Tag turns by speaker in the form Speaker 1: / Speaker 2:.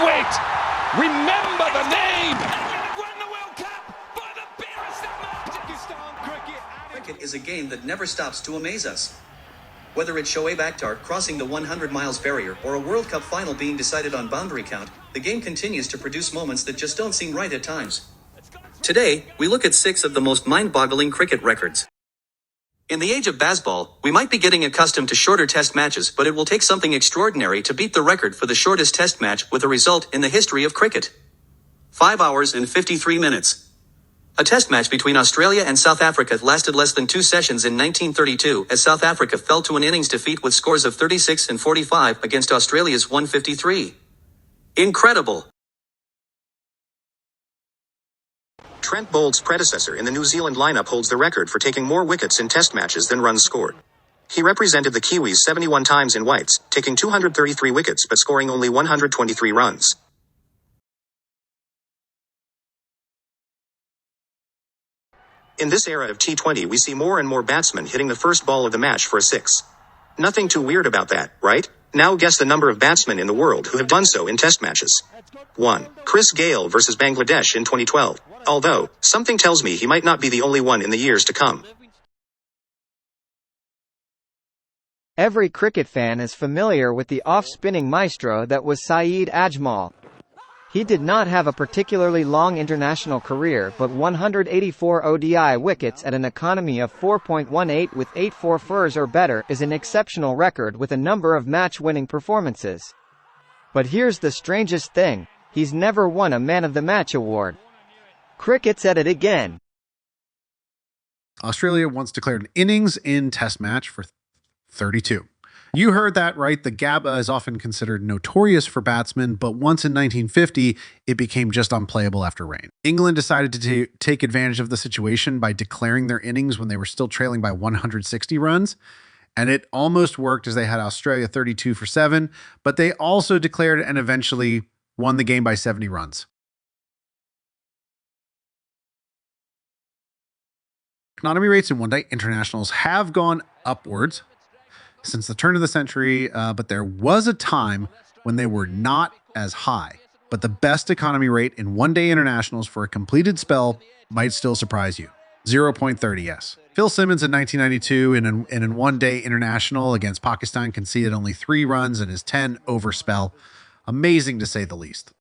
Speaker 1: Wait! Remember the name!
Speaker 2: Cricket is a game that never stops to amaze us. Whether it's Shoaib Akhtar crossing the 100 miles barrier or a World Cup final being decided on boundary count, the game continues to produce moments that just don't seem right at times. Today, we look at 6 of the most mind-boggling cricket records. In the age of baseball, we might be getting accustomed to shorter test matches, but it will take something extraordinary to beat the record for the shortest test match with a result in the history of cricket. 5 hours and 53 minutes. A test match between Australia and South Africa lasted less than 2 sessions in 1932 as South Africa fell to an innings defeat with scores of 36 and 45 against Australia's 153. Incredible!
Speaker 3: Trent Bolt's predecessor in the New Zealand lineup holds the record for taking more wickets in test matches than runs scored. He represented the Kiwis 71 times in whites, taking 233 wickets but scoring only 123 runs. In this era of T20, we see more and more batsmen hitting the first ball of the match for a six. Nothing too weird about that, right? Now guess the number of batsmen in the world who have done so in test matches. 1. Chris Gayle versus Bangladesh in 2012. Although, something tells me he might not be the only one in the years to come.
Speaker 4: Every cricket fan is familiar with the off-spinning maestro that was Saeed Ajmal. He did not have a particularly long international career, but 184 ODI wickets at an economy of 4.18 with 8 fours or better is an exceptional record with a number of match-winning performances. But here's the strangest thing, he's never won a Man of the Match award. Cricket's at it again.
Speaker 5: Australia once declared an innings in test match for 32. You heard that right. The Gabba is often considered notorious for batsmen, but once in 1950, it became just unplayable after rain. England decided to take advantage of the situation by declaring their innings when they were still trailing by 160 runs. And it almost worked as they had Australia 32 for 7, but they also declared and eventually won the game by 70 runs. Economy rates in one-day internationals have gone upwards since the turn of the century, but there was a time when they were not as high. But the best economy rate in one-day internationals for a completed spell might still surprise you. 0.30, yes. Phil Simmons in 1992 in a one-day international against Pakistan conceded only 3 runs in his 10-over spell. Amazing to say the least.